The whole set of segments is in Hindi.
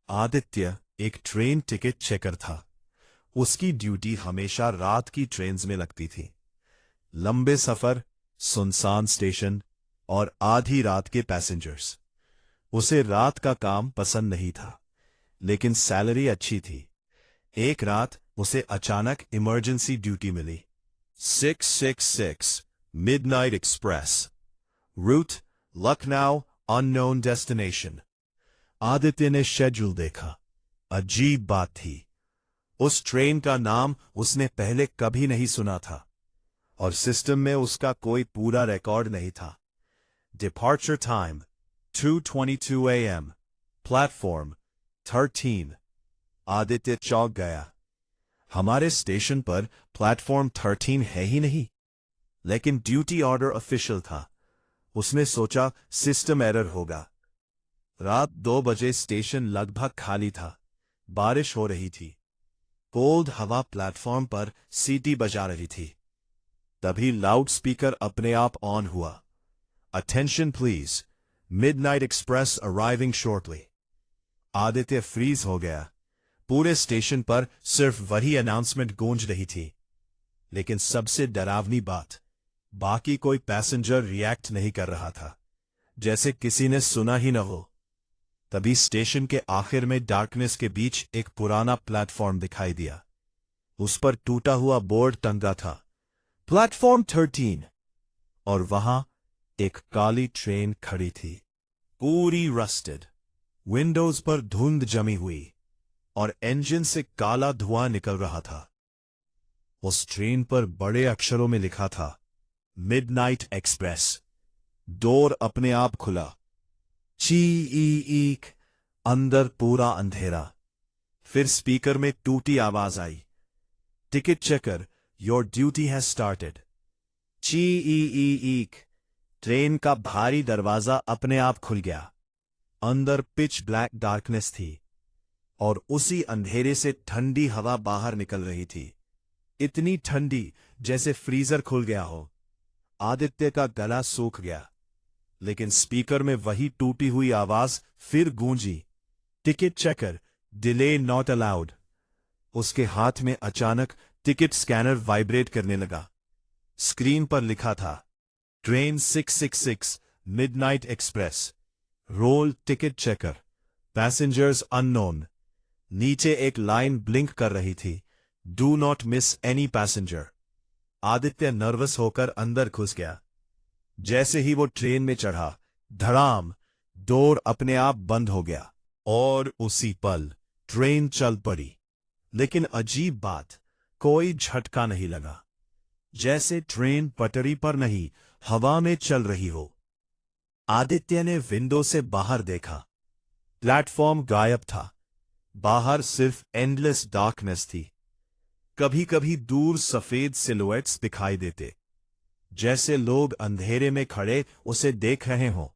आदित्य एक ट्रेन टिकट चेकर था। उसकी ड्यूटी हमेशा रात की ट्रेन्स में लगती थी। लंबे सफर, सुनसान स्टेशन और आधी रात के पैसेंजर्स। उसे रात का काम पसंद नहीं था, लेकिन सैलरी अच्छी थी। एक रात उसे अचानक इमरजेंसी ड्यूटी मिली। 666 midnight express, route Lucknow, unknown destination. Aditya ने शेड्यूल देखा। अजीब बात थी, उस ट्रेन का नाम उसने पहले कभी नहीं सुना था और सिस्टम में उसका कोई पूरा रिकॉर्ड नहीं था। Departure time 2:22 AM, platform 13। Aditya चौंक गया। हमारे स्टेशन पर प्लेटफॉर्म 13 है ही नहीं, लेकिन ड्यूटी ऑर्डर ऑफिशियल था। उसने सोचा सिस्टम एरर होगा। रात 2 बजे स्टेशन लगभग खाली था। बारिश हो रही थी। कोल्ड हवा प्लेटफॉर्म पर सीटी बजा रही थी। तभी लाउड स्पीकर अपने आप ऑन हुआ। Attention please, midnight express arriving shortly. Aditya freeze हो गया। पूरे स्टेशन पर सिर्फ वही अनाउंसमेंट गूंज रही थी। लेकिन सबसे डरावनी बात, बाकी कोई पैसेंजर रिएक्ट नहीं कर रहा था, जैसे किसी ने सुना ही न हो। तभी स्टेशन के आखिर में डार्कनेस के बीच एक पुराना प्लेटफॉर्म दिखाई दिया। उस पर टूटा हुआ बोर्ड टंगा था, प्लेटफॉर्म 13। और वहां एक काली ट्रेन खड़ी थी, पूरी रस्टेड। विंडोज पर धुंध जमी हुई और इंजन से काला धुआं निकल रहा था। उस ट्रेन पर बड़े अक्षरों में लिखा था, मिडनाइट एक्सप्रेस। डोर अपने आप खुला। ची अंदर पूरा अंधेरा। फिर स्पीकर में टूटी आवाज आई, ticket checker, your duty has started. ची ट्रेन का भारी दरवाजा अपने आप खुल गया। अंदर पिच ब्लैक डार्कनेस थी और उसी अंधेरे से ठंडी हवा बाहर निकल रही थी। इतनी ठंडी जैसे फ्रीजर खुल गया हो। आदित्य का गला सूख गया, लेकिन स्पीकर में वही टूटी हुई आवाज फिर गूंजी, ticket checker, delay not allowed. उसके हाथ में अचानक टिकट स्कैनर वाइब्रेट करने लगा। स्क्रीन पर लिखा था, train 666 midnight express, role ticket checker, passengers unknown. नीचे एक लाइन ब्लिंक कर रही थी, do not miss any passenger. Aditya nervous होकर अंदर घुस गया। जैसे ही वो ट्रेन में चढ़ा, धड़ाम, डोर अपने आप बंद हो गया और उसी पल ट्रेन चल पड़ी। लेकिन अजीब बात, कोई झटका नहीं लगा, जैसे ट्रेन पटरी पर नहीं, हवा में चल रही हो। आदित्य ने विंडो से बाहर देखा। प्लेटफॉर्म गायब था। बाहर सिर्फ एंडलेस डार्कनेस थी। कभी कभी दूर सफेद सिलुएट्स दिखाई देते, जैसे लोग अंधेरे में खड़े उसे देख रहे हों।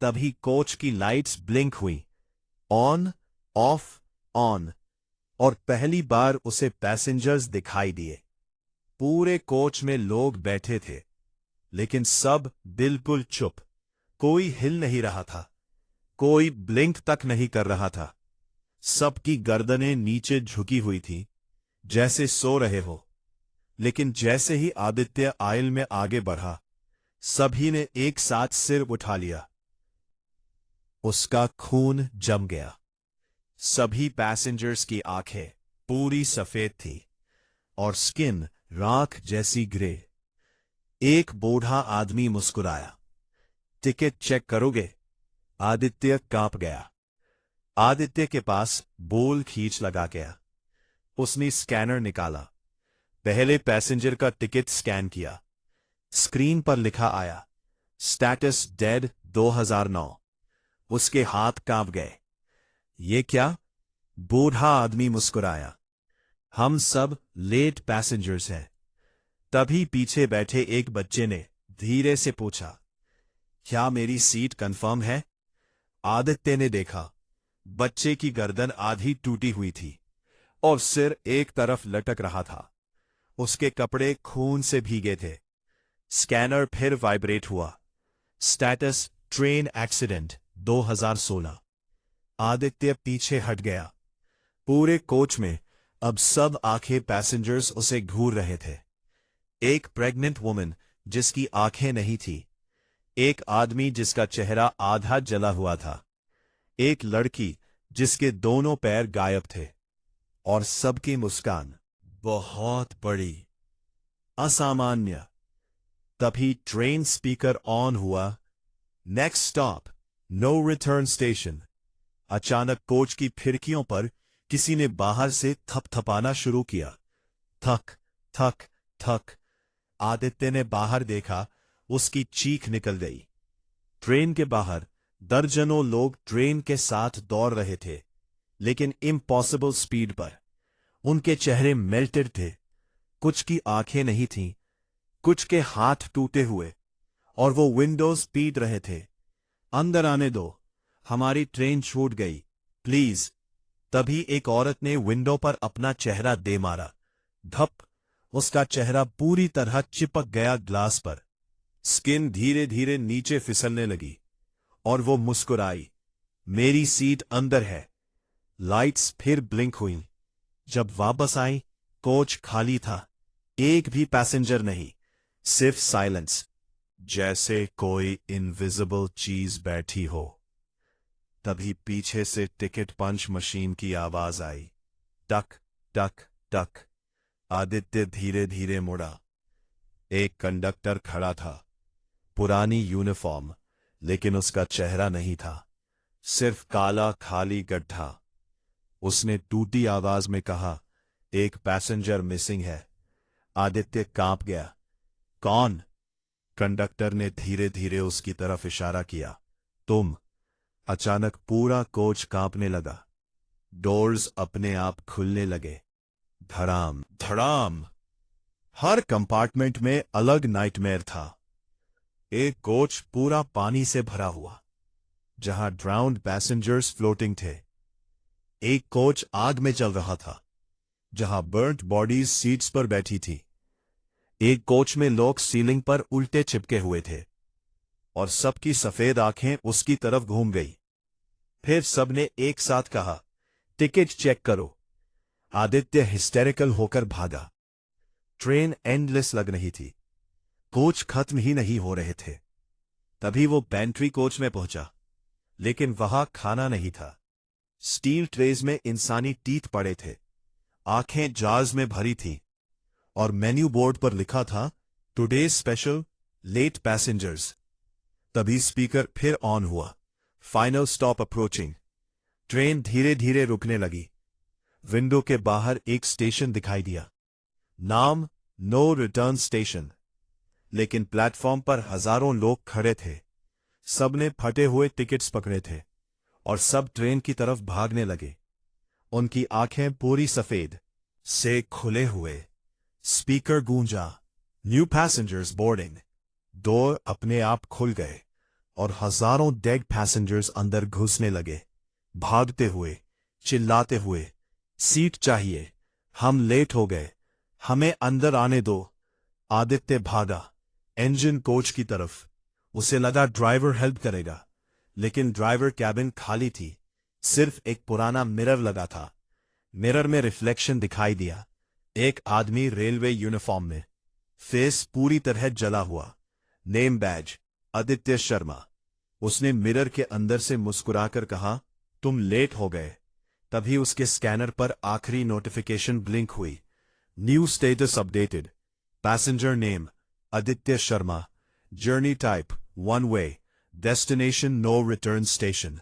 तभी कोच की लाइट्स ब्लिंक हुई, ऑन ऑफ ऑन, और पहली बार उसे पैसेंजर्स दिखाई दिए। पूरे कोच में लोग बैठे थे, लेकिन सब बिल्कुल चुप। कोई हिल नहीं रहा था, कोई ब्लिंक तक नहीं कर रहा था। सबकी गर्दनें नीचे झुकी हुई थी, जैसे सो रहे हो। लेकिन जैसे ही आदित्य आयल में आगे बढ़ा, सभी ने एक साथ सिर उठा लिया। उसका खून जम गया। सभी पैसेंजर्स की आंखें पूरी सफेद थी और स्किन राख जैसी ग्रे। एक बूढ़ा आदमी मुस्कुराया, टिकट चेक करोगे? आदित्य कांप गया। आदित्य के पास बोल खींच लगा गया। उसने स्कैनर निकाला, पहले पैसेंजर का टिकट स्कैन किया। स्क्रीन पर लिखा आया, स्टेटस डेड 2009। उसके हाथ कांप गए। ये क्या? बूढ़ा आदमी मुस्कुराया, हम सब लेट पैसेंजर्स हैं। तभी पीछे बैठे एक बच्चे ने धीरे से पूछा, क्या मेरी सीट कंफर्म है? आदित्य ने देखा, बच्चे की गर्दन आधी टूटी हुई थी और सिर एक तरफ लटक रहा था। उसके कपड़े खून से भीगे थे। स्कैनर फिर वाइब्रेट हुआ, स्टेटस ट्रेन एक्सीडेंट 2016। आदित्य पीछे हट गया। पूरे कोच में अब सब आंखें पैसेंजर्स उसे घूर रहे थे। एक प्रेग्नेंट वुमन जिसकी आंखें नहीं थी, एक आदमी जिसका चेहरा आधा जला हुआ था, एक लड़की जिसके दोनों पैर गायब थे, और सबकी मुस्कान बहुत बड़ी, असामान्य। तभी ट्रेन स्पीकर ऑन हुआ। Next stop no return station. अचानक कोच की खिड़कियों पर किसी ने बाहर से थपथपाना शुरू किया। थक थक थक। आदित्य ने बाहर देखा, उसकी चीख निकल गई। ट्रेन के बाहर दर्जनों लोग ट्रेन के साथ दौड़ रहे थे, लेकिन इम्पॉसिबल स्पीड पर। उनके चेहरे मेल्टेड थे, कुछ की आंखें नहीं थीं, कुछ के हाथ टूटे हुए, और वो विंडोज पीट रहे थे। अंदर आने दो, हमारी ट्रेन छूट गई, प्लीज। तभी एक औरत ने विंडो पर अपना चेहरा दे मारा। धप। उसका चेहरा पूरी तरह चिपक गया ग्लास पर। स्किन धीरे धीरे नीचे फिसलने लगी, और वो मुस्कुराई। मेरी सीट अंदर है। लाइट्स फिर ब्लिंक हुईं। जब वापस आई, कोच खाली था। एक भी पैसेंजर नहीं, सिर्फ साइलेंस, जैसे कोई इनविजिबल चीज बैठी हो। तभी पीछे से टिकट पंच मशीन की आवाज आई। टक टक टक। आदित्य धीरे धीरे मुड़ा। एक कंडक्टर खड़ा था, पुरानी यूनिफॉर्म, लेकिन उसका चेहरा नहीं था, सिर्फ काला खाली गड्ढा। उसने टूटी आवाज में कहा, एक पैसेंजर मिसिंग है। आदित्य कांप गया। कौन? कंडक्टर ने धीरे धीरे उसकी तरफ इशारा किया। तुम। अचानक पूरा कोच कांपने लगा। डोर्स अपने आप खुलने लगे। धड़ाम धड़ाम। हर कंपार्टमेंट में अलग नाइटमेयर था। एक कोच पूरा पानी से भरा हुआ, जहां ड्राउन्ड पैसेंजर्स फ्लोटिंग थे। एक कोच आग में चल रहा था, जहां बर्न्ड बॉडीज सीट्स पर बैठी थी। एक कोच में लोग सीलिंग पर उल्टे चिपके हुए थे, और सबकी सफेद आंखें उसकी तरफ घूम गई। फिर सबने एक साथ कहा, टिकट चेक करो। आदित्य हिस्टेरिकल होकर भागा। ट्रेन एंडलेस लग रही थी, कोच खत्म ही नहीं हो रहे थे। तभी वो पेंट्री कोच में पहुंचा, लेकिन वहां खाना नहीं था। स्टील ट्रेज में इंसानी टीथ पड़े थे, आंखें जार्स में भरी थीं, और मेन्यू बोर्ड पर लिखा था, टुडेज स्पेशल, लेट पैसेंजर्स। तभी स्पीकर फिर ऑन हुआ। Final stop approaching. ट्रेन धीरे धीरे रुकने लगी। विंडो के बाहर एक स्टेशन दिखाई दिया। नाम, नो रिटर्न स्टेशन। लेकिन प्लेटफॉर्म पर हजारों लोग खड़े थे। सबने फटे हुए टिकट्स पकड़े थे, और सब ट्रेन की तरफ भागने लगे। उनकी आंखें पूरी सफेद से खुले हुए। स्पीकर गूंजा, न्यू पैसेंजर्स बोर्डिंग। डोर अपने आप खुल गए, और हजारों डेड पैसेंजर्स अंदर घुसने लगे, भागते हुए, चिल्लाते हुए, सीट चाहिए, हम लेट हो गए, हमें अंदर आने दो। आदित्य भागा इंजन कोच की तरफ। उसे लगा ड्राइवर हेल्प करेगा, लेकिन ड्राइवर कैबिन खाली थी। सिर्फ एक पुराना मिरर लगा था। मिरर में रिफ्लेक्शन दिखाई दिया। एक आदमी रेलवे यूनिफॉर्म में, फेस पूरी तरह जला हुआ, नेम बैज, आदित्य शर्मा। उसने मिरर के अंदर से मुस्कुराकर कहा, तुम लेट हो गए। तभी उसके स्कैनर पर आखिरी नोटिफिकेशन ब्लिंक हुई। New status updated. Passenger name, Aditya Sharma. Journey type, one way. Destination, no return station.